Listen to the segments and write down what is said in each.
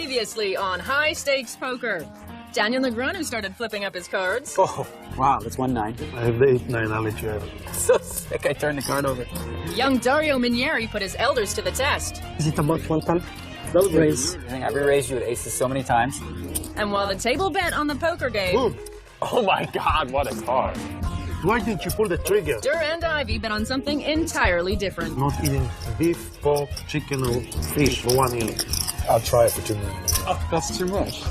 Previously on High Stakes Poker. Daniel Negreanu started flipping up his cards. Oh, wow, that's 1-9. I have the 8-9, I'll let you have it. So sick, I turned the card over. Young Dario Minieri put his elders to the test. Is it about 110? Double raise. I think I've raised you with aces so many times. And while the table bet on the poker game, Boom. Oh my God, what a card. Why didn't you pull the trigger? Dur and Ivy bet on something entirely different. Not eating beef, pork, chicken, or fish for 1 year. I'll try it for 2 million. Oh, that's too much.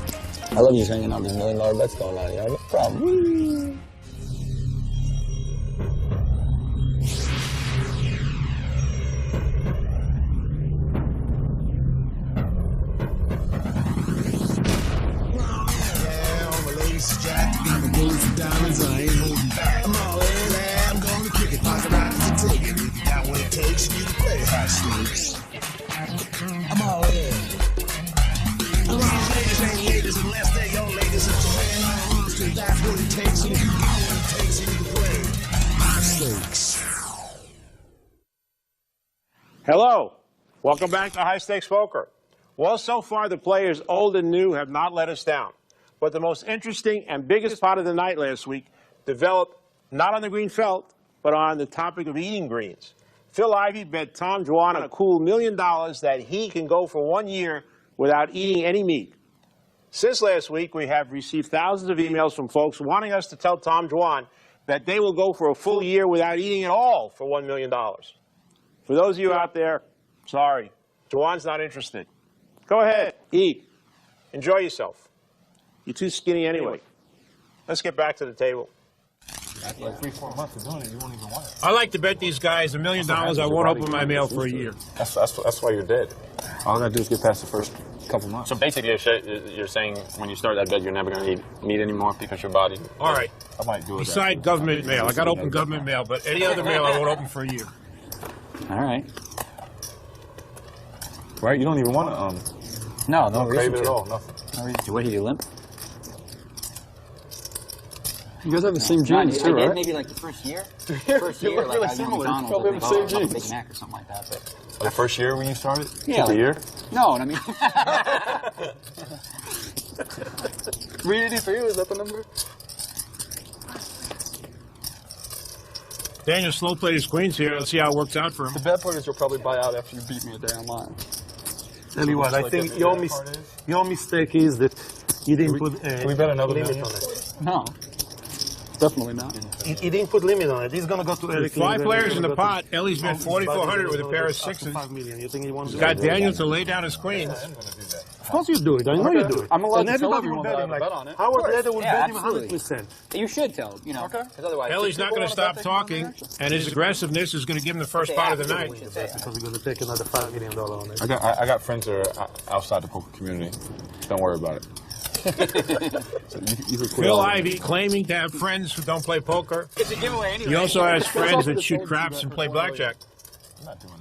I love you hanging out these $1 million bets going on, yo. No problem. I'm all in. Ladies ain't haters unless they're your ladies. If your man wants to, that's what it takes. And if you got what it takes, you can play high stakes. Hello. Welcome back to High Stakes Poker. Well, so far the players old and new have not let us down. But the most interesting and biggest part of the night last week developed not on the green felt, but on the topic of eating greens. Phil Ivey bet Tom Dwan a cool $1 million that he can go for 1 year without eating any meat. Since last week, we have received thousands of emails from folks wanting us to tell Tom Dwan that they will go for a full year without eating at all for $1 million. For those of you out there, sorry, Dwan's not interested. Go ahead, eat. Enjoy yourself. You're too skinny anyway. Let's get back to the table. Like 3-4 months of doing it, you won't even want it. I like to bet these guys $1 million I won't open my mail for a year. That's why you're dead. All I gotta do is get past the first couple months. So basically, you're saying when you start that bet, you're never going to eat meat anymore because your body. All right. I might do it. Beside government mail, I got to open government mail, but any other mail I won't open for a year. All right. Right? You don't even want to No don't reason crave it to. at all. Nothing. No reason to. What, you limp? You guys have the same genes too, I did right? maybe like the first year. First year, like really I similar. McDonald's, Probably have the same like, oh, genes. Big Mac or something like that. But The first year when you started? Yeah, Took a year? no, and I mean, 380 for you, is that the number? Daniel slow played his queens here. Let's see how it works out for him. The bad part is you'll probably buy out after you beat me a day online. Tell you what, I think your mistake is that you didn't put Can we bet another limit million? on it. No. Definitely not. He didn't put limit on it. He's going to go to Eric. With 5 players in the pot, Ellie's bet 4,400 with a pair of sixes. $5 million. You think he wants to Got Daniel to lay down his queens. Of course you do it. I know you do it. I'm allowed and to tell everybody will everyone bet that I him. have a bet on it. Howard Leder will Yeah, bet him absolutely. 100%. you should tell, you know. Okay. 'Cause otherwise, Ellie's not going to stop talking, and his aggressiveness is going to give him the first pot of the night. Because we're going to take another $5 million on it. I got friends that are outside the poker community. Don't worry about it. So you could quit Phil all of Ivey claiming to have friends who don't play poker. it's a giveaway anyway. He also has friends that shoot craps and play blackjack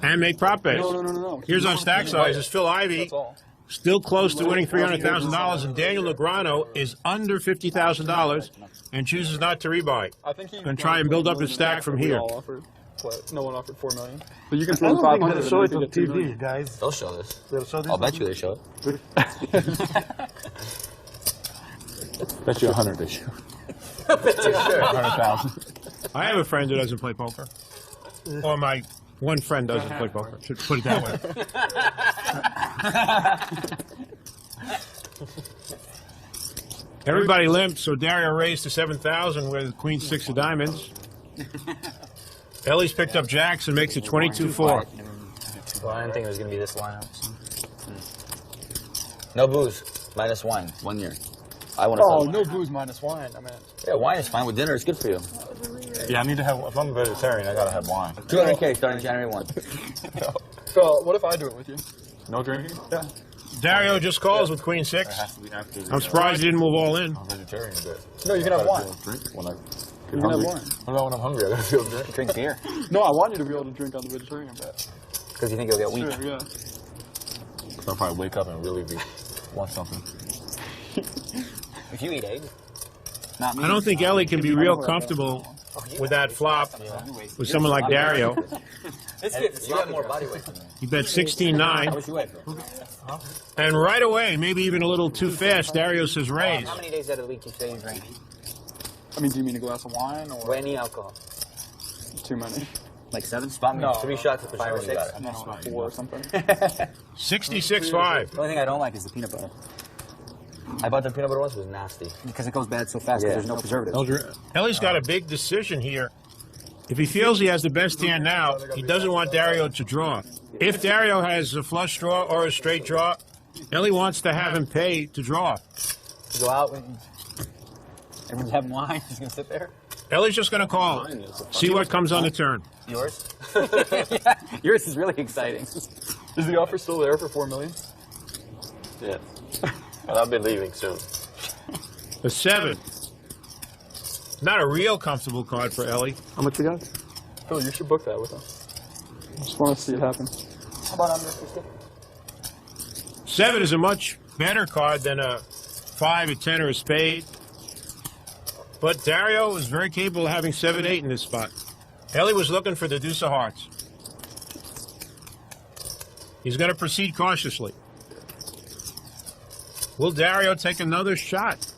and make prop bets. No. Here's on stack sizes. Phil Ivey That's all. still close to winning $300,000, and Daniel Negreanu is under $50,000 and chooses not to rebuy. I think he And try and build up his stack from here. all offered, but no one offered $4 million. But you can I throw don't think 500 they'll show it and on you can get $2 TV, million. guys. They'll show this. They'll show this I'll bet you they show it. Bet you 100 this year. Bet you sure. 100,000. I have a friend who doesn't play poker. Or my one friend doesn't play poker, to put it that way. Everybody limped, so Dario raised to 7,000 with Queen 6 of diamonds. Ellie's picked up jacks and makes it 22-4. Well, I didn't think it was going to be this lineup. No booze. Minus wine. 1 year. I want to. Oh, no booze minus wine. I mean, Yeah, wine is fine with dinner. It's good for you. Yeah, I need to have. If I'm a vegetarian, I gotta have wine. 200K starting January 1. so what if I do it with you? No drinking? Yeah. Dario just calls with Queen 6. It has to be after the, I'm surprised he didn't move all in. I'm vegetarian a bit. No, you can have wine. Drink when I You get can have hungry. wine. What about when I'm hungry? I gotta be able to drink. Drink beer. No, I want you to be able to drink on the vegetarian bet. Because you think you'll get weak. Sure, yeah. So I'll probably wake up and really want something. If you eat eggs. Not me. I don't think Ellie can be real comfortable with that flop with someone like Dario. You have more body weight than me. He bet 16-9. What's your weight? And right away, maybe even a little too fast, Dario says raise. How many days out of the week you say you drink? I mean, do you mean a glass of wine or Any alcohol? too many? Like 7? Spot me. No. 3 shots at 5 or 6? No, 4 or something. 66-5. The only thing I don't like is the peanut butter. I bought the peanut butter once, it was nasty. Because it goes bad so fast because there's no preservatives. Ellie's got a big decision here. If he feels he has the best hand now, he doesn't want Dario to draw. If Dario has a flush draw or a straight draw, Ellie wants to have him pay to draw. You go out and everyone's having wine, he's going to sit there. Ellie's just going to call it. See what comes on the turn. Yours? Yeah, yours is really exciting. Is the offer still there for $4 million? Yeah. Well, I'll be leaving soon. A 7. Not a real comfortable card for Ellie. How much you got? Phil, you should book that with him. I just want to see it happen. How about under 50? 7 is a much better card than a 5, a 10, or a spade. But Dario is very capable of having 7-8 in this spot. Ellie was looking for the deuce of hearts. He's going to proceed cautiously. Will Dario take another shot?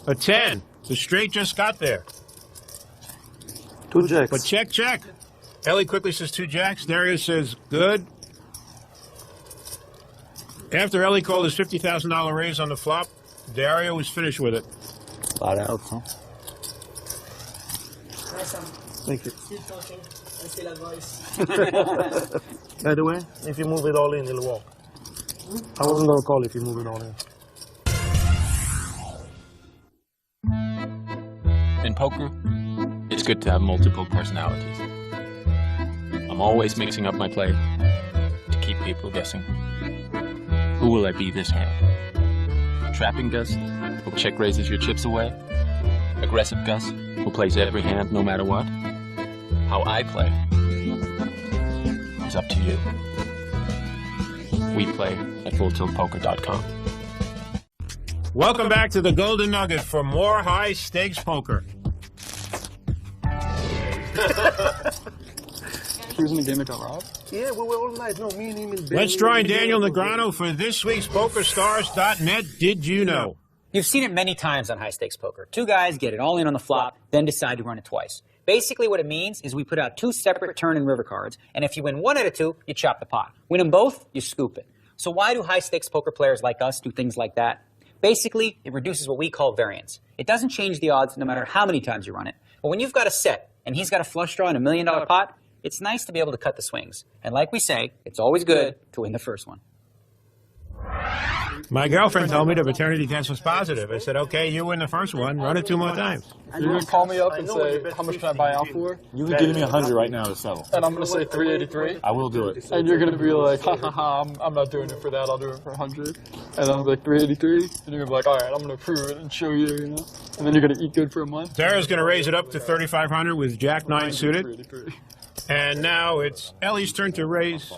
A 10. The straight just got there. 2 jacks. But check, check. Ellie quickly says 2 jacks. Dario says good. After Ellie called his $50,000 raise on the flop, Dario was finished with it. A lot of outs, huh? Thank you. Still talking. I still advise. By the way, if you move it all in, it'll walk. I wasn't going to call if you move it all in. In poker, it's good to have multiple personalities. I'm always mixing up my play to keep people guessing. Who will I be this hand? Trapping Gus, who check raises your chips away? Aggressive Gus, who plays every hand no matter what? How I play is up to you. We play at FullTiltPoker.com. Welcome back to the Golden Nugget for more high stakes poker. He was in the game that Rob? Yeah, we were all night. No, me and him in bed. Let's join Daniel Negreanu for this week's PokerStars.net Did You Know? You've seen it many times on High Stakes Poker. 2 guys get it all in on the flop, then decide to run it twice. Basically what it means is we put out 2 separate turn and river cards, and if you win 1 out of 2, you chop the pot. Win them both, you scoop it. So why do high stakes poker players like us do things like that? Basically, it reduces what we call variance. It doesn't change the odds no matter how many times you run it. But when you've got a set, and he's got a flush draw and $1 million pot, it's nice to be able to cut the swings. And like we say, it's always good to win the first one. My girlfriend told me the paternity test was positive. I said, okay, you win the first one, run it 2 more times. You're going to call me up and say, how much can I buy out for? You can give me 100 right now to settle. And I'm going to say 383. I will do it. And you're going to be like, ha ha ha, I'm not doing it for that, I'll do it for 100. And then I'll be like, 383. And you're going to be like, all right, I'm going to prove it and show you, you know. And then you're going to eat good for a month. Darrow's going to raise it up to 3,500 with Jack 9 suited. 383. And now it's Ellie's turn to raise.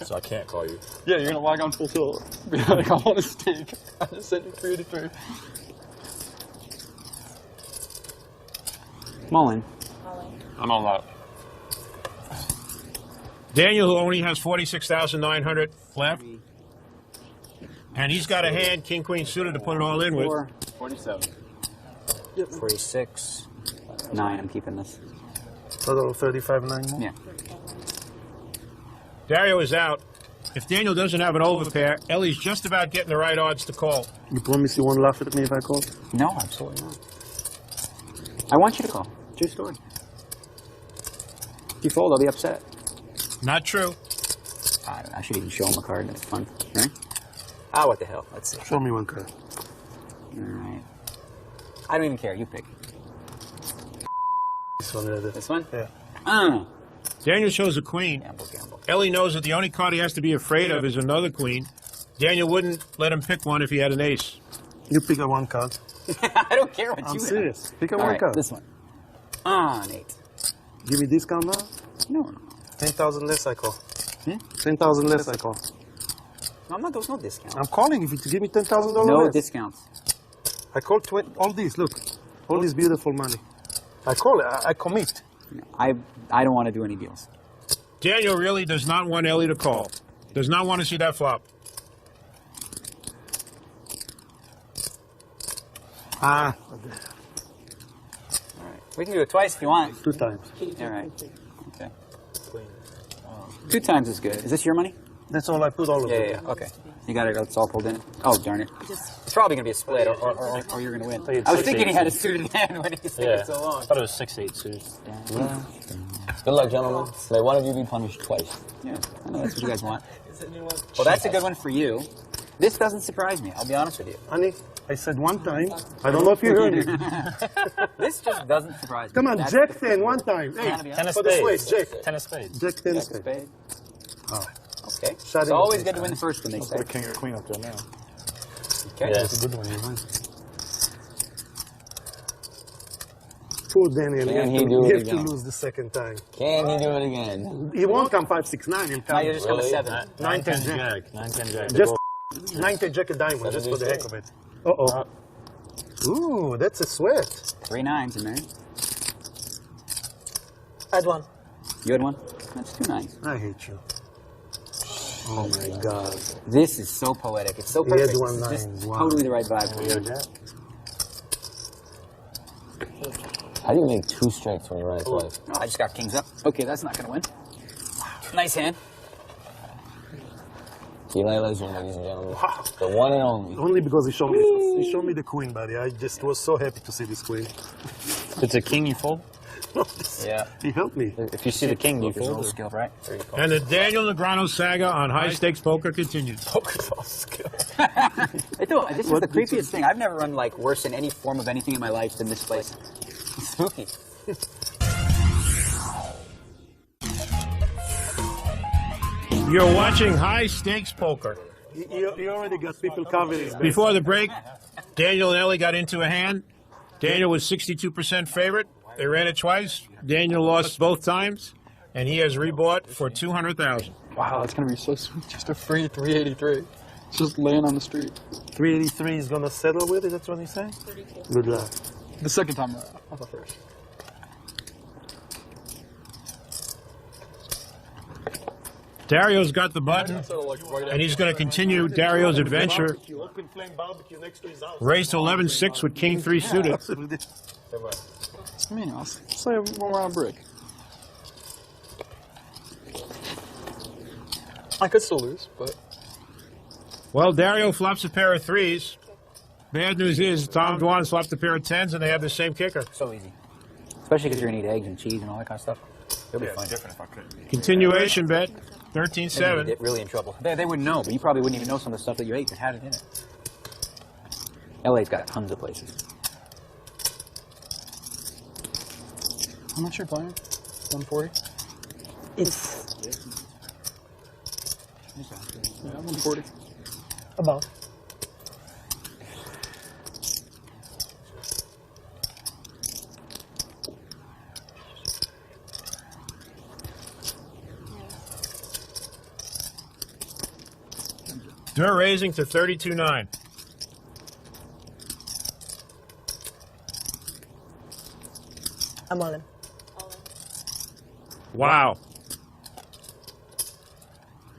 So I can't call you. Yeah, you're going to log on full tilt. Be like, I want a steak. I just sent you 383. Mullen. I'm all out. Daniel, who only has 46,900 left. And he's got a hand, King, Queen suited to put it all in with. 47. 46. 9, I'm keeping this. Total 35.9 more? Yeah. Dario is out. If Daniel doesn't have an overpair, Ellie's just about getting the right odds to call. You promise you won't laugh at me if I call? No, absolutely not. I want you to call. True story. If you fold, I'll be upset. Not true. I should even show him a card. That's fun. Right? Ah, what the hell? Let's see. Show me one card. All right. I don't even care. You pick. This one, yeah. This one? Yeah. Daniel shows a queen. Gamble, gamble. Ellie knows that the only card he has to be afraid of is another queen. Daniel wouldn't let him pick one if he had an ace. You pick a one card. I don't care what I'm you serious. Pick a All one right, card. this one. An 8. Give me discount now? No. 10,000 less I call. 10,000 less I call. I'm not. There's no discount. I'm calling if you give me $10,000. No less. discounts. I call all these. Look, all this beautiful money. I call it. I commit. I don't want to do any deals. Daniel really does not want Ellie to call. Does not want to see that flop. Ah. All right. We can do it twice if you want. 2 times. All right. Okay. 2 times is good. Is this your money? That's all I put all of it. Yeah. Okay. You got it. It's all pulled in. Oh, darn it. It's probably going to be a split, or you're going to win. I was thinking he had a suited hand when he said it so long. I thought it was 6-8 suited. Good luck, gentlemen. May one of you be punished twice. Yeah, I know that's what you guys want. Well, that's a good one for you. This doesn't surprise me. I'll be honest with you. Honey, I said 1 time. I don't know if you heard it. This just doesn't surprise me. Come on, That's Jack 10, 1 time. Hey, 10 of for the spades. switch, Jack. 10 of spades. Jack 10 Jack spades. spade. Oh. Okay. Shut It's him always up. good to win the first one, they say. Put a king or queen up there now. Okay. Yeah. That's a good one, you win. Poor Daniel. Can he you do have it to again? lose the second time. Can he do it again? He won't come 5, 6, 9. He'll Now come you're just going to 7. 9, 10 Jack. Jack. 9, 10 Jack. Just 9, 10 Jack a diamond, just for the heck of it. Uh-oh. Ooh, that's a sweat. 3 9s in there. Add 1. You had one? That's 2 9s. I hate you. Oh my God. This is so poetic. It's so He had perfect. 1 This is 9. just Wow. totally the right vibe for you. Jack. How do you make 2 strikes when you run it twice? Oh, I just got kings up. Okay, that's not going to win. Nice hand. See you later, ladies and gentlemen. The one and only. Only because he showed me the queen, buddy. I just was so happy to see this queen. If it's a king, you fold? Yeah. He helped me. If you see the king, you There's no fold? skill, right? And the Daniel Negreanu saga on High Stakes Poker continues. Poker's all skill. This is the creepiest thing. I've never run like worse in any form of anything in my life than this place. It's spooky. You're watching High Stakes Poker. He already got people covering. Before the break, Daniel and Ellie got into a hand. Daniel was 62% favorite. They ran it twice. Daniel lost both times, and he has rebought for $200,000. Wow, that's going to be so sweet. Just a free 383. It's just laying on the street. 383 is going to settle with it, that's what he's saying? Good luck. The second time around, not the first. Dario's got the button, and he's going to continue Dario's adventure. Open flame barbecue next to his house. Raise to 11-6 with King 3 suited. I mean, I'll say 1 round break. I could still lose, but Well, Dario flops a pair of 3s. Bad news is Tom Dwan flopped a pair of 10s, and they have the same kicker. So easy. Especially because you're going to eat eggs and cheese and all that kind of stuff. It'll be fun. Different if I could. Continuation bet, Then you 13-7. get really in trouble. They wouldn't know, but you probably wouldn't even know some of the stuff that you ate that had it in it. LA's got tons of places. how much you're playing? 140? It's Yeah, 140. about. They're raising to 32-9. I'm all in. Wow.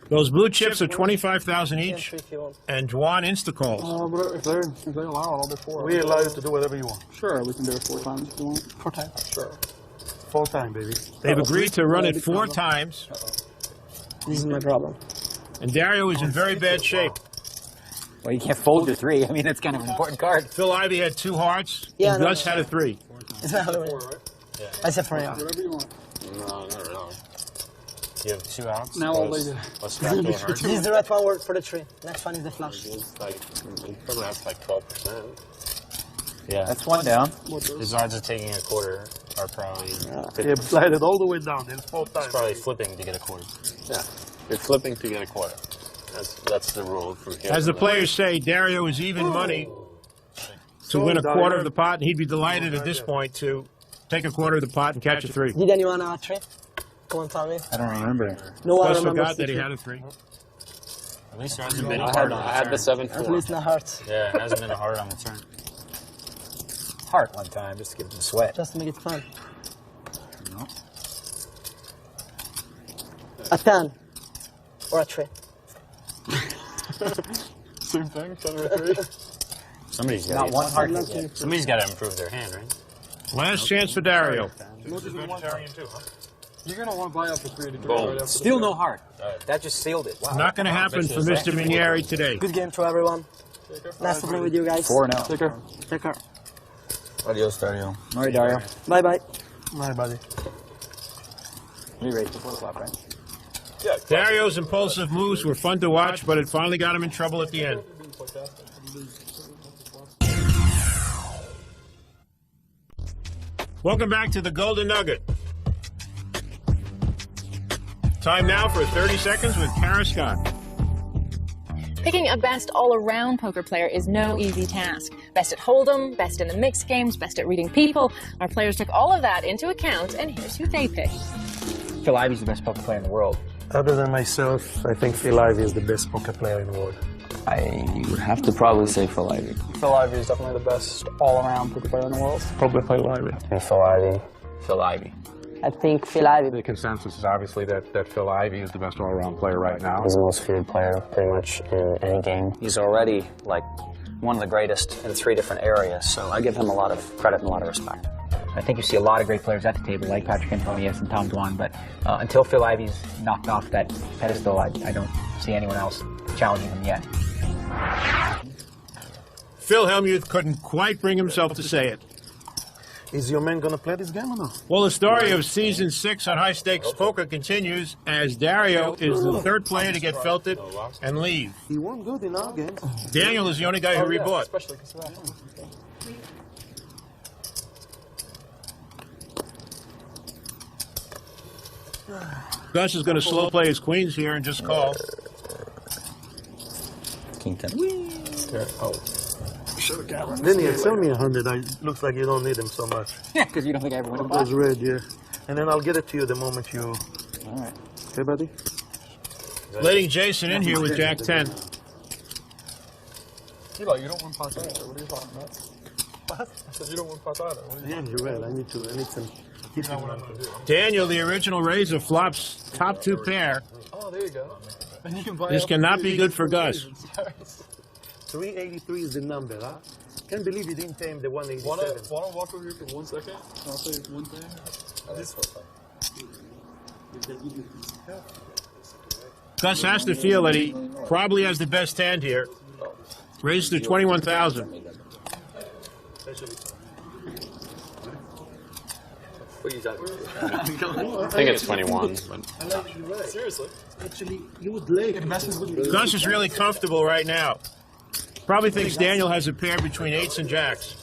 Those blue chips are 25,000 each, and Dwan insta-calls. But if they allow it, I'll do 4. We allow you to do whatever you want. Sure, we can do it 4 times if you want. 4 times? Sure. Full time, baby. They've agreed to run it 4 times, This is my problem. and Dario is in very bad shape. Well, you can't fold your 3. I mean, that's kind of an important card. Phil Ivey had 2 hearts, Yeah, and no, Gus had a 3. It's my other one. I said for now. Whatever you want. No, not really. You have 2 outs? Now I'll lay you. Let's back door hard. This is the right one for the tree. Next one is the flush. It's like, you probably have like 12%. Yeah. That's 1 down. His odds of taking a quarter are probably 50%. Yeah, slide it all the way down. Then 4 times. It's probably flipping to get a quarter. Yeah. You're flipping to get a quarter. That's the rule from here. As the players say, Dario is even money to win a quarter of the pot, and he'd be delighted at this point to take a quarter of the pot and catch a 3. Did anyone have a tree? Come on, tell me. I don't remember. No one Gus remembers forgot the that he tree. had a 3. At least there hasn't been a I heart had, on the I had turn. the 7-4. At least not hurt. Yeah, it hasn't been a heart on the turn. Heart one time, just to give them a sweat. Just to make it fun. No. A 10. Or a 3. Same thing, 10 or 3. Somebody's got Not one heart. Somebody's got to improve their hand, right? Last chance for Dario. You're going to want to buy out for 3 to do Boom. right after Still the no heart. That just sealed it. Wow. Not going to happen for Mr. Minieri today. Good game to everyone. Nice to play with you guys. 4-0. Take care. Take care. Adios, Dario. All right, Dario. Bye bye. Bye, buddy. Re-raise before the flop, right? Dario's impulsive moves were fun to watch, but it finally got him in trouble at the end. Welcome back to the Golden Nugget. Time now for 30 seconds with Kara Scott. Picking a best all-around poker player is no easy task. Best at Hold'em, best in the mixed games, best at reading people. Our players took all of that into account, and here's who they picked. Phil Ivey's the best poker player in the world. Other than myself, I think Phil Ivey is the best poker player in the world. I would have to probably say Phil Ivey. Phil Ivey is definitely the best all-around poker player in the world. Probably Phil Ivey. Phil Ivey. Phil Ivey. I think Phil Ivey. The consensus is obviously that Phil Ivey is the best all-around player right now. He's the most feared player pretty much in any game. He's already like one of the greatest in 3 different areas, so I give him a lot of credit and a lot of respect. I think you see a lot of great players at the table, like Patrick Antonius and Tom Dwan, but until Phil Ivey's knocked off that pedestal, I don't see anyone else challenging him yet. Phil Hellmuth couldn't quite bring himself to say it. Is your man going to play this game or no? Well, the story of Season 6 on High Stakes Poker continues as Dario is the 3rd player to get felted and leave. He won good in our game. Daniel is the only guy who rebought. Especially because of that. Gus is going to slow play his queens here and just call. King 10. Vinny, sell me 100. Looks like you don't need him so much. Yeah, because you don't think I ever win a pot. That's red, yeah. And then I'll get it to you the moment you... All right. Okay, buddy? Letting Jason in here with Jack 10. You don't win pot either. What are you talking about? What? I said you don't win pot either. What are you Yeah, you're right. I need some... You know what I'm going to do. Daniel, the original raiser, flops top 2 pair. Oh, there you go. And you can buy This up cannot to be good for Gus. 383 is the number, huh? Can't believe you didn't pay him the 187. Want to walk over here for 1 second? I'll say one thing. Gus has to feel that he probably has the best hand here. Raised to 21,000. What are you talking about? I think it's 21. But Seriously. Actually, you would lay. Gus is really comfortable right now. Probably thinks Daniel has a pair between 8s and jacks.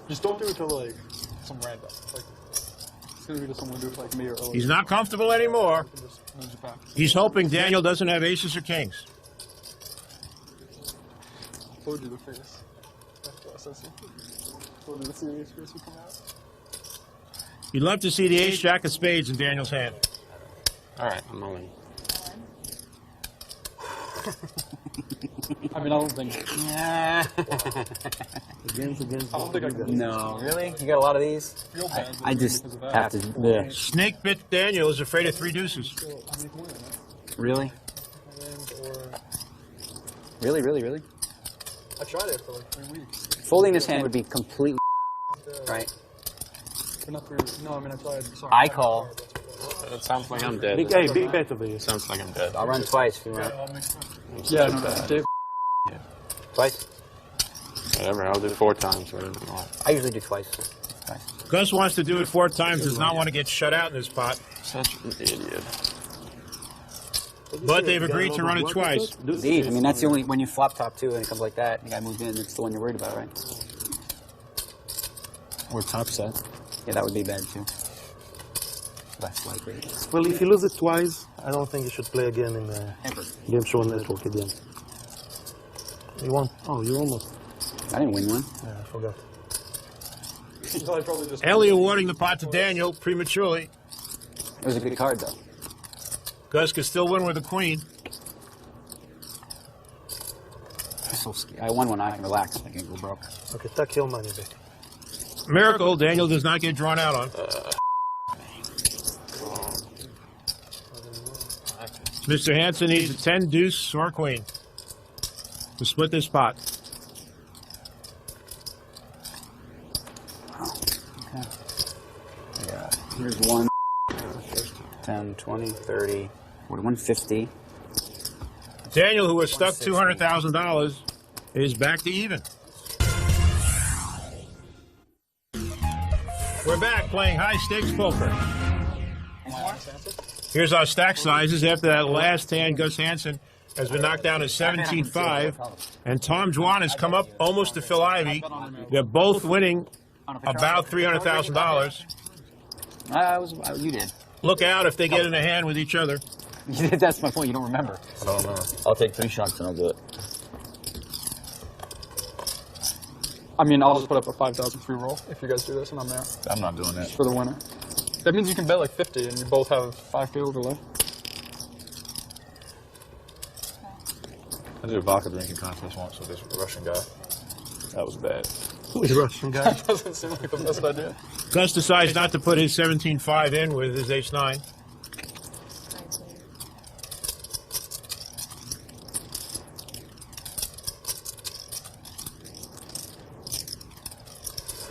Just don't do it to like some random. Like it's gonna be to someone do it like me or Owen. He's not comfortable anymore. Just nudge it back. He's hoping Daniel doesn't have aces or kings. Told you the face. Told you the serious face would come out. You'd love to see the ace jack of spades in Daniel's hand. all right, I'm all in. I mean, I don't think. Yeah. Against. I don't think I can. No. Really? You got a lot of these? Feel bad, I just because of that. have to. Yeah. Snake bit Daniel is afraid of 3 deuces. Really? Really? I tried it for like 3 weeks. Folding this hand would be completely right. But not for, no, I mean, I tried. Sorry. I call. It sounds like I'm dead. Big bet over here. Sounds like I'm dead. I'll run twice if you want. Yeah, no, Dave. Twice? Whatever, I'll do it 4 times. Whatever you want. I usually do twice. Gus wants to do it 4 times, does not want to get shut out in this pot. Such an idiot. But they've agreed to run it twice. Indeed. I mean, that's the only, when you flop top 2 and it comes like that, and the guy moves in, it's the one you're worried about, right? Or top set. Yeah, that would be bad too. Less likely. Well, if you lose it twice, I don't think you should play again in the Game Show Network again. You won? Oh, you almost. I didn't win one. Yeah, I forgot. Ellie awarding the pot to Daniel prematurely. It was a good card, though. Gus could still win with a queen. so scared. I won when I can relax. I can go broke. Okay, tuck your money back. Miracle, Daniel does not get drawn out on. Mr. Hansen needs a 10 deuce or queen to split this pot. Okay. Yeah. Here's 1, 10, 20, 30, 150. Daniel, who was stuck $200,000, is back to even. We're back playing high stakes poker. Here's our stack sizes. After that last hand, Gus Hansen has been knocked down to 17-5, and Tom Dwan has come up almost to Phil Ivey. They're both winning about $300,000. You did. Look out if they get in a hand with each other. That's my point. You don't remember. I don't know. I'll take 3 shots and I'll do it. I mean, I'll just put up a 5,000 free roll if you guys do this, and I'm there. I'm not doing that. Just for the winner. That means you can bet like 50, and you both have 5K overlay. I did a vodka drinking contest once with this Russian guy. That was bad. Who's the Russian guy? That doesn't seem like the best idea. Gus decides not to put his 17-5 in with his ace-9.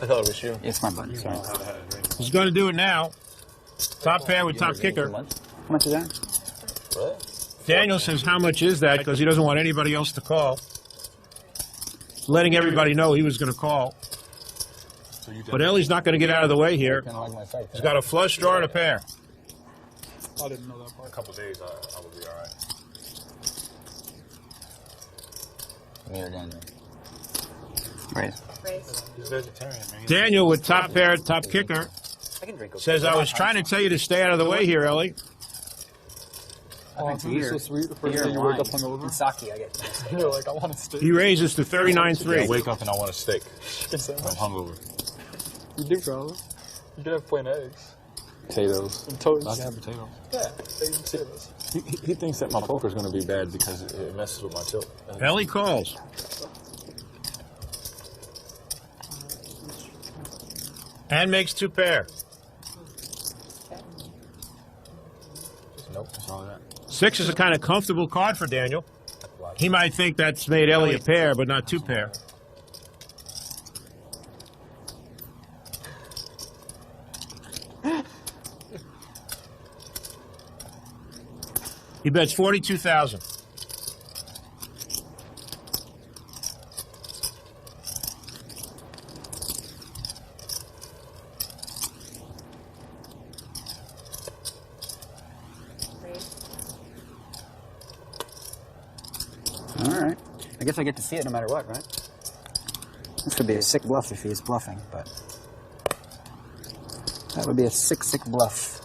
I thought it was you. It's my button. Sorry. He's going to do it now. Top pair with top kicker. How much is that? Really? Daniel says, how much is that? Because he doesn't want anybody else to call. Letting everybody know he was going to call. But Ellie's not going to get out of the way here. He's got a flush draw and a pair. I didn't know that part. A couple days, I would be all right. Me or Daniel? Raise. He's vegetarian, man. Daniel with top pair, top kicker, says, I was trying to tell you to stay out of the way here, Ellie. Oh, it's gonna be so sweet. The first day you wake up hungover. Sake, I get. You're like, I want a steak. He raises to 39-3. I wake up and I want a steak. I'm hungover. You do, probably. You could have plain eggs. Potatoes. And toast. I can have potatoes. Yeah, eggs and potatoes. He thinks that my poker is going to be bad because it messes with my tilt. Ellie calls. And makes 2 pair. Nope, that's all that. 6 is a kind of comfortable card for Daniel. He might think that's made Ellie a pair, but not 2 pair. He bets 42,000. All right. I guess I get to see it no matter what, right? This could be a sick bluff if he's bluffing, but that would be a sick bluff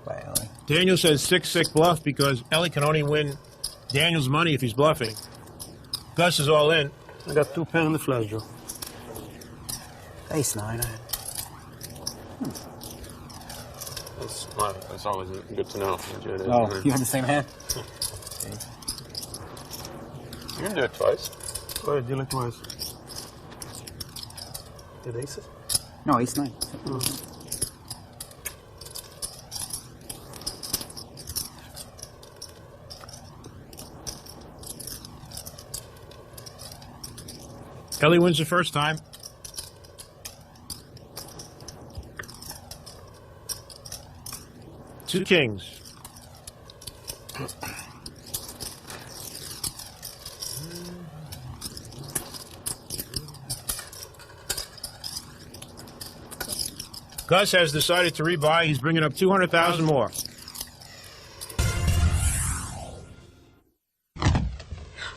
by Ellie. Daniel says 6-6 bluff because Ellie can only win Daniel's money if he's bluffing. Gus is all in. I got 2 pair in the flash draw. Ace-9. That's always good to know. Oh, you have the same hand? You can do it twice. Go ahead, deal it twice. Did aces? No, ace-9. Ellie wins the first time. Two kings. Gus has decided to rebuy. He's bringing up 200,000 more.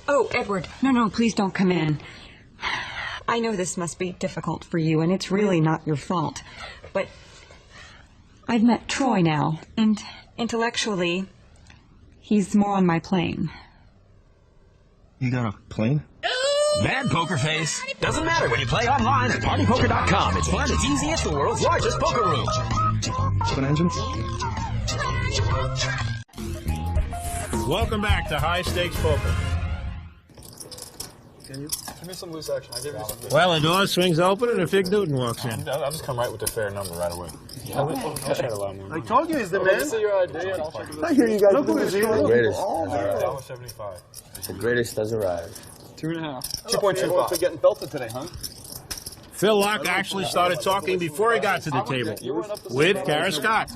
Oh, Edward, no, please don't come in. I know this must be difficult for you, and it's really not your fault. But I've met Troy now, and intellectually, he's more on my plane. You got a plane? Bad poker face. Doesn't matter when you play online at partypoker.com. It's fun, it's easy, it's the world's largest poker room. Open engines? Welcome back to High Stakes Poker. Give me some loose action. I give you some. Well, the door swings open and a Fig Newton walks in. I'll just come right with the fair number right away. Yeah. I'll try a lot more. I told you he's the I'll man. see your ID and I'll check it. I hear you guys do this. Greatest. $1.75. The greatest has arrived. 2.5. 2.25. Getting belted today, huh? Phil Locke actually started talking before he got to the table with Kara Scott.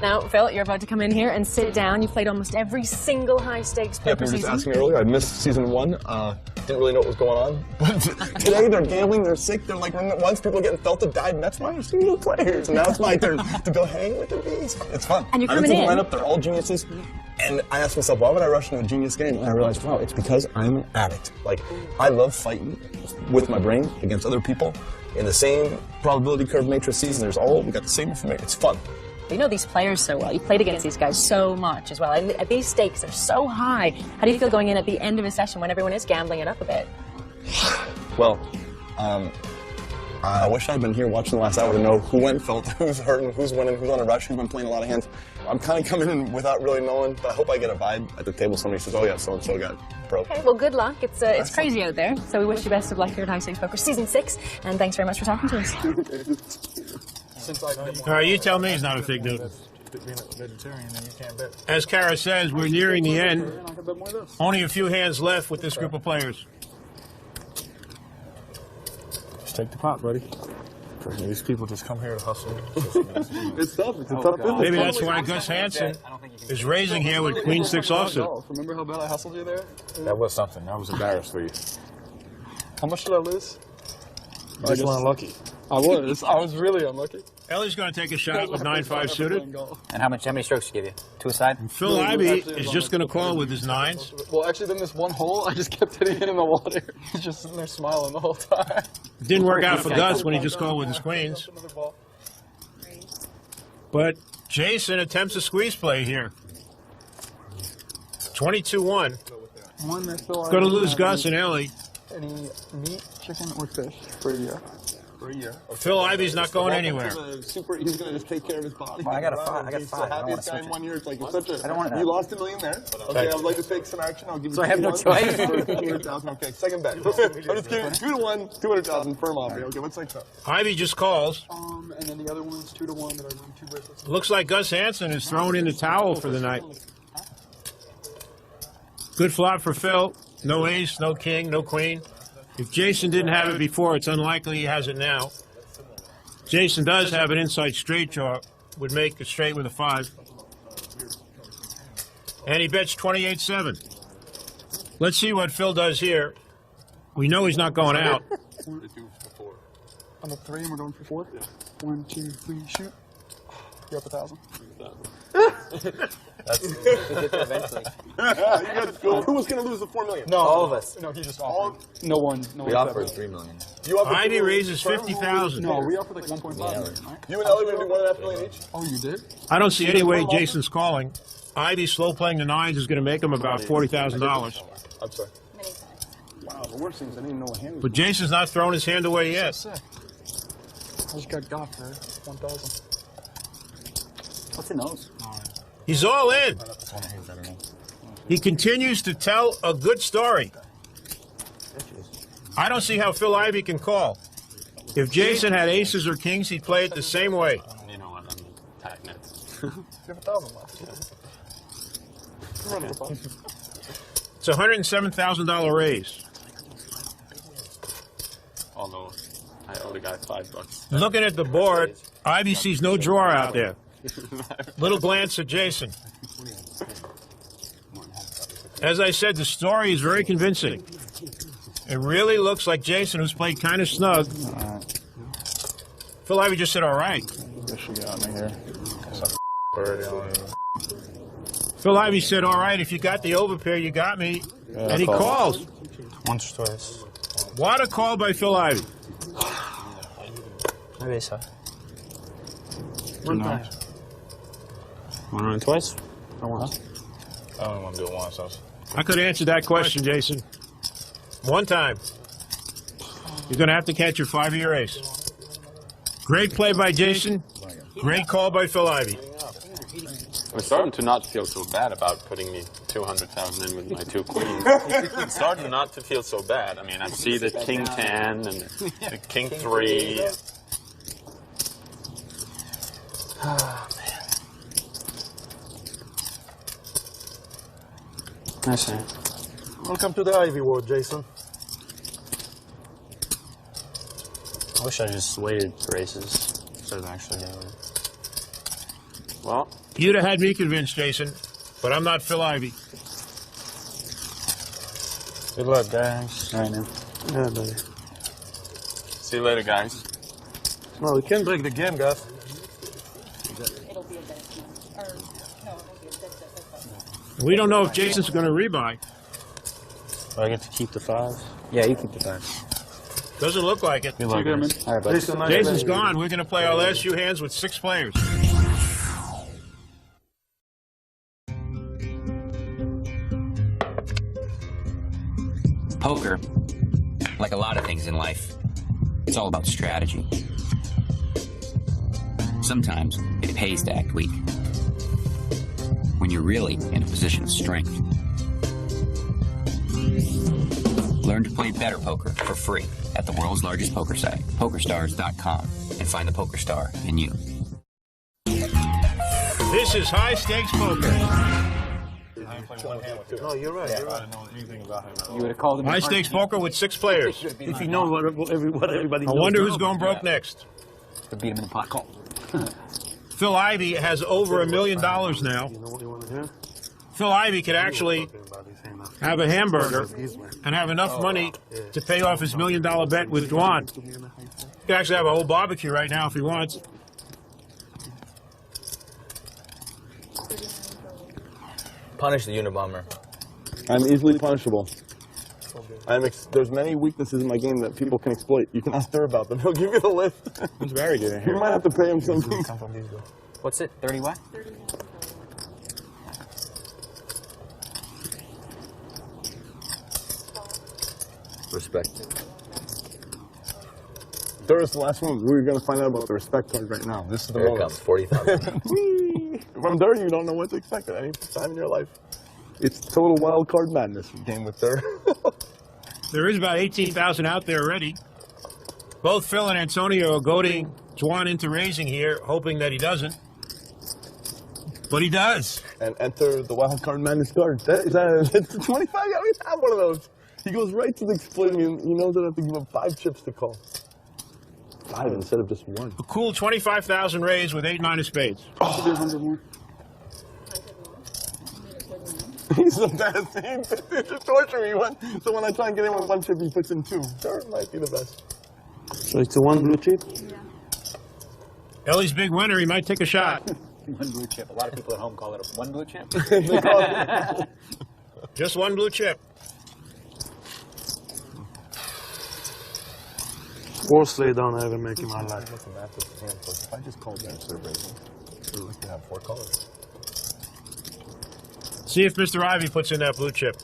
Now, Phil, you're about to come in here and sit down. You've played almost every single high-stakes Yeah, poker people were just season. asking earlier. I missed season 1. Didn't really know what was going on. But today they're gambling, they're sick, they're like, once people are getting felted, died, and that's why they're single players. And now it's my turn to go hang with the beast. It's fun. And you're I coming looked at in. the lineup, they're all geniuses. And I asked myself, why would I rush into a genius game? And I realized, wow, it's because I'm an addict. Like, I love fighting with my brain against other people in the same probability curve matrix season. We got the same information. It's fun. You know these players so well. You've played against these guys so much as well. And these stakes are so high. How do you feel going in at the end of a session when everyone is gambling it up a bit? Well, I wish I'd been here watching the last hour to know who went felt, who's hurting, who's winning, who's on a rush, who's been playing a lot of hands. I'm kind of coming in without really knowing, but I hope I get a vibe at the table. Somebody says, oh yeah, so-and-so got broke. Okay, well, good luck. It's crazy out there. So we wish you best of luck here at High Stakes Poker Season 6. And thanks very much for talking to us. All right, you tell me he's not a Fig Newton. As Kara says, we're nearing the end. Only a few hands left with this group of players. Just take the pot, buddy. These people just come here to hustle. It's tough. It's a tough business. Maybe that's why Gus Hansen is raising here with Queen 6 offsuit. Remember how bad I hustled you there? That was something. I was embarrassed for you. How much did I lose? You just were unlucky. I was really unlucky. Ellie's going to take a shot with 9-5 suited. And how many strokes to give you? 2 aside? Phil Ivey is just going to call with his 9s. Well, actually, then this one hole, I just kept hitting it in the water. He's just sitting there smiling the whole time. Didn't work out for Gus when he just called with his queens. But Jason attempts a squeeze play here. 22-1. Going to lose Gus and Ellie. Any meat, chicken, or fish for a year? For a year. Phil Ivey's not going anywhere. He's going to just take care of his body. Well, I got a 5. He's the happiest guy in 1 year. It's like, such a, I don't want it. You lost $1 million there. Okay, I would like to take some action. I'll give you So I have no choice. 200,000. Okay, second bet. I'm just kidding. 2-1, 200,000 firm offer. Okay, what's like that? Ivey just calls. And then the other one's 2-1 that I won 2 bracelets. Looks like Gus Hansen is throwing in the towel for the night. Good flop for Phil. No ace, no king, no queen. If Jason didn't have it before, it's unlikely he has it now. Jason does have an inside straight draw, would make a straight with a 5. And he bets 28-7. Let's see what Phil does here. We know he's not going out. I'm up 3 and we're going for 4. 1, 2, 3, shoot. You're up 1,000. Eventually. Who was going to lose the $4 million? No, all of us. No, he just offered. No one. We offered $3 million. Ivey raises 50,000. No, we offered like 1.5 million, right? You and Ellie were going to do $1.5 million each? Oh, you did? I don't see any way Jason's calling. Ivy slow playing the 9s is going to make him about $40,000. I'm sorry. Wow, the worst thing is I didn't even know what hand was. But Jason's not throwing his hand away yet. Sick. I just got for 1,000. What's in those? He's all in. He continues to tell a good story. I don't see how Phil Ivey can call. If Jason had aces or kings, he'd play it the same way. You know what? I'm tagging it. You have 1,000 left. It's a $107,000 raise. Although I owe the guy $5. Looking at the board, Ivey sees no drawer out there. Little glance at Jason. As I said, the story is very convincing. It really looks like Jason, who's played kind of snug. Phil Ivey just said, all right. Phil Ivey said, all right, if you got the overpair, you got me. And he calls. Once or twice. What a call by Phil Ivey. Maybe so. Want to run twice? I only want to do it once. I could answer that question, Jason. One time. You're going to have to catch your 5 of your ace. Great play by Jason. Great call by Phil Ivey. I'm starting to not feel so bad about putting the 200,000 in with my 2 queens. I'm starting not to feel so bad. I mean, I see the king 10 and the king 3. Oh, man. I see. Welcome to the Ivy World, Jason. I wish I just waited for aces instead of actually doing it. Well, you'd have had me convinced, Jason, but I'm not Phil Ivey. Good luck, guys. All right, now. Yeah, buddy. See you later, guys. Well, we can break the game, Gus. We don't know if Jason's going to rebuy. I get to keep the 5? Yeah, you keep the 5. Doesn't look like it. Good luck, guys. All right, buddy. Jason's gone. We're going to play our last few hands with 6 players. Poker, like a lot of things in life, it's all about strategy. Sometimes it pays to act weak when you're really in a position of strength. Learn to play better poker for free at the world's largest poker site, PokerStars.com, and find the poker star in you. This is High Stakes Poker. No, you're right. You're right. I don't know anything about him. You would have called him High Stakes Poker with 6 players. If you know what everybody knows. I wonder who's going broke next. Could beat him in the pot call. Phil Ivey has over $1 million now. You know what you want to hear? Phil Ivey could actually have a hamburger and have enough money to pay off his $1 million bet with Juan. He could actually have a whole barbecue right now if he wants. Punish the Unabomber. I'm easily punishable. There's many weaknesses in my game that people can exploit. You can ask her about them. He'll give you the list. He's very good at You might have to pay him something. What's it? 30 what? Respect. There is the last one. We're going to find out about the respect card right now. This is the Here it moment. comes, 40,000. If I'm there, you don't know what to expect at any time in your life. It's total wild card madness game with her. There is about 18,000 out there already. Both Phil and Antonio are goading Juan into raising here, hoping that he doesn't. But he does. And enter the wild card madness card. It's 25. I always have one of those. He goes right to the exploiting. He knows that I have to give him 5 chips to call. 5 instead of just 1. A cool 25,000 raise with 8-9 of spades. Oh. 100 more. He's the best. He's just torturing me. So when I try and get in with 1 chip, he puts in 2. Sure, it might be the best. So it's a 1 blue chip? Yeah. Ellie's big winner. He might take a shot. 1 blue chip. A lot of people at home call it a 1 blue chip. Just 1 blue chip. Worst lay down I ever make in my life. If I just called that serve raising, we would like to have 4 colors. See if Mr. Ivey puts in that blue chip.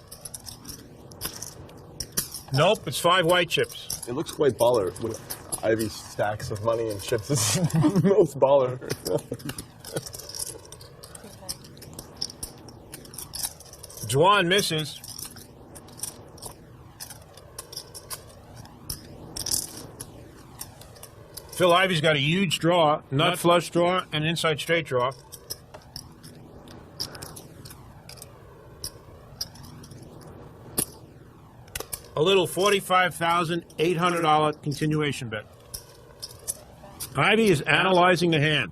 Nope, it's 5 white chips. It looks quite baller with Ivey's stacks of money and chips. It's most baller. Juan misses. Phil Ivey's got a huge draw, nut flush draw, and inside straight draw. A little $45,800 continuation bet. Ivey is analyzing the hand.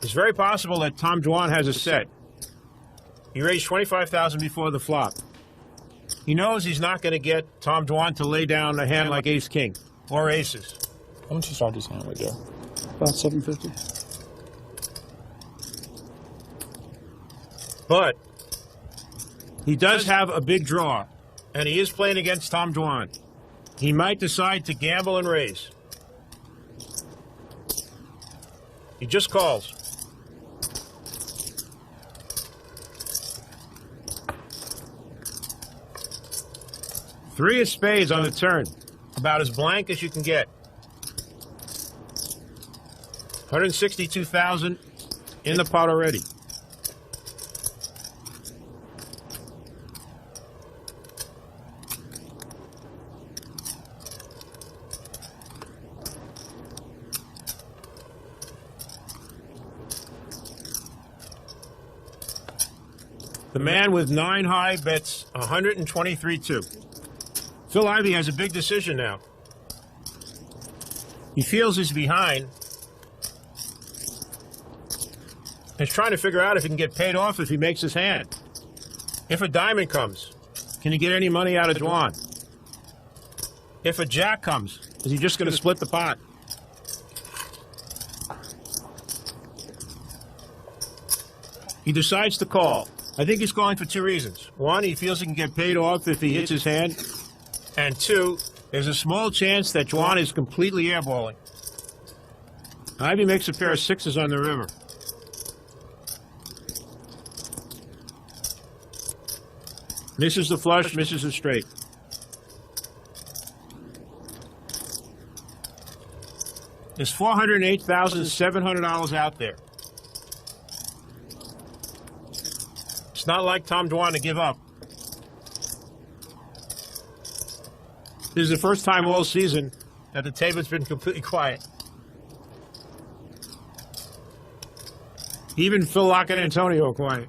It's very possible that Tom Juan has a set. He raised $25,000 before the flop. He knows he's not going to get Tom Juan to lay down a hand like ace-king or aces. How much you start this hand right there? About 750. But he does have a big draw, and he is playing against Tom Juan. He might decide to gamble and raise. He just calls. Three of spades on the turn. About as blank as you can get. 162,000 in the pot already. The man with 9 high bets 123-2. Phil Ivey has a big decision now. He feels he's behind. He's trying to figure out if he can get paid off if he makes his hand. If a diamond comes, can he get any money out of Juan? If a jack comes, is he just going to split the pot? He decides to call. I think he's calling for 2 reasons. 1, he feels he can get paid off if he hits his hand. And 2, there's a small chance that Juan is completely airballing. Ivey makes a pair of 6s on the river. Misses the flush, misses the straight. There's $408,700 out there. It's not like Tom Dwan to give up. This is the first time all season that the table's been completely quiet. Even Phil Lockett and Antonio are quiet.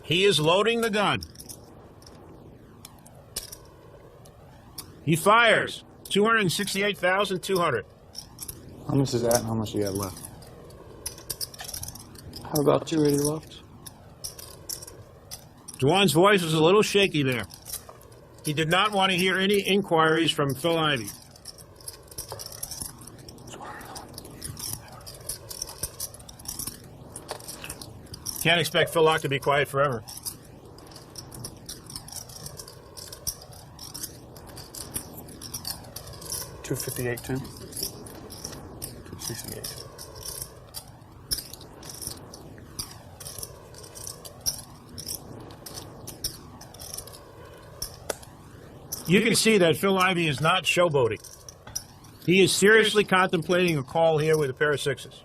He is loading the gun. He fires. 268,200. How much is that and how much you got left? How about 280 left? Juwan's voice was a little shaky there. He did not want to hear any inquiries from Phil Ivey. Can't expect Phil Lock to be quiet forever. $258 too. 268. You can see that Phil Ivey is not showboating. He is seriously contemplating a call here with a pair of 6s.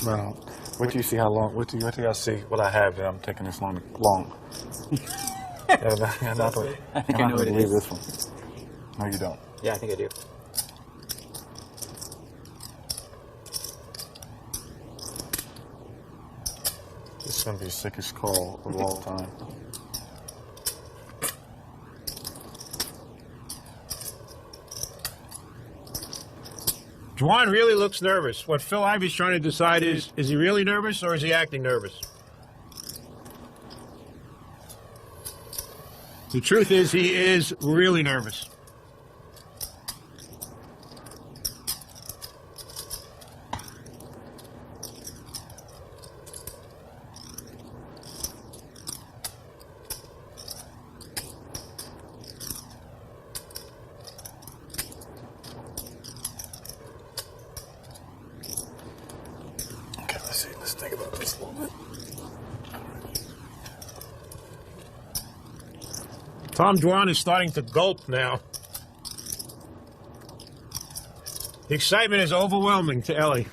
Well, wait till you see how long. Wait till I see what I have that I'm taking this long. I think I know what it is. This one. No, you don't. Yeah, I think I do. This is gonna be the sickest call of all time. Juan really looks nervous. What Phil Ivey's trying to decide is he really nervous or is he acting nervous? The truth is, he is really nervous. Okay, let's think about this a little bit. Tom Dwan is starting to gulp now. The excitement is overwhelming to Ellie.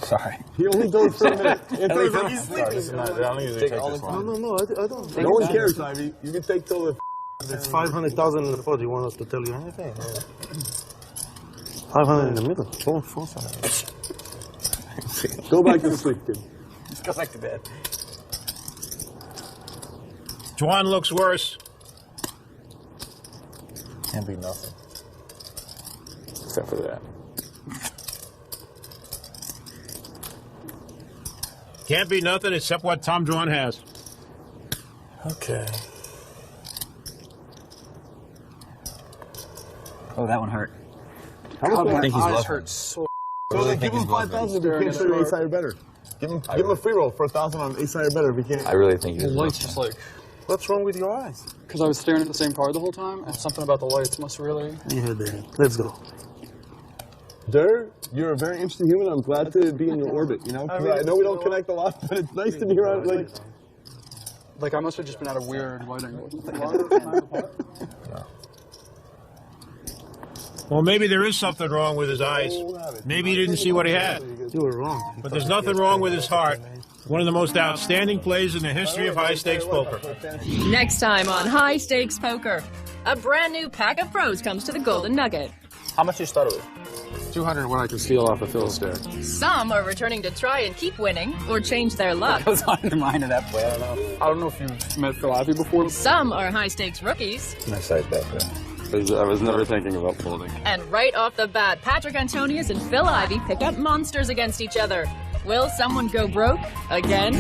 Sorry. He only goes for a minute. Ellie, Like he's sleeping. I don't usually take this long. No, I don't. No one cares, Ivy. You can take till the... It's 500,000 in the pot. You want us to tell you anything? 500 in the middle. Four side. Go back to sleep, kid. Just go back to bed. Juan looks worse. Can't be nothing. Except for that. Can't be nothing except what Tom Dwan has. Okay. Oh, that one hurt. I think he's eyes bluffing. hurt so. So then give him 5,000 if you can't show your ace high or better. Give him a free roll for 1,000 on ace high or better if you can't. I really think The he's light's just like, What's wrong with your eyes? because I was staring at the same card the whole time, and something about the lights must really. Yeah, there. Let's go. Der, you're a very interesting human. I'm glad to be in your orbit, you know? 'Cause I know we don't connect a lot, but it's nice to be around, Like, I must have just been at a weird light angle. Well, maybe there is something wrong with his eyes. Maybe he didn't see what he had. You were wrong. But there's nothing wrong with his heart. One of the most outstanding plays in the history of high-stakes poker. Next time on High Stakes Poker, a brand new pack of pros comes to the Golden Nugget. How much you started with? 200 when I can steal off a Phil's stare. Some are returning to try and keep winning or change their luck. What goes on in the mind of that player? I don't know if you've met Phil Ivey before. Some are high-stakes rookies. Nice size back there. I was never thinking about folding. And right off the bat, Patrick Antonius and Phil Ivey pick up monsters against each other. Will someone go broke again?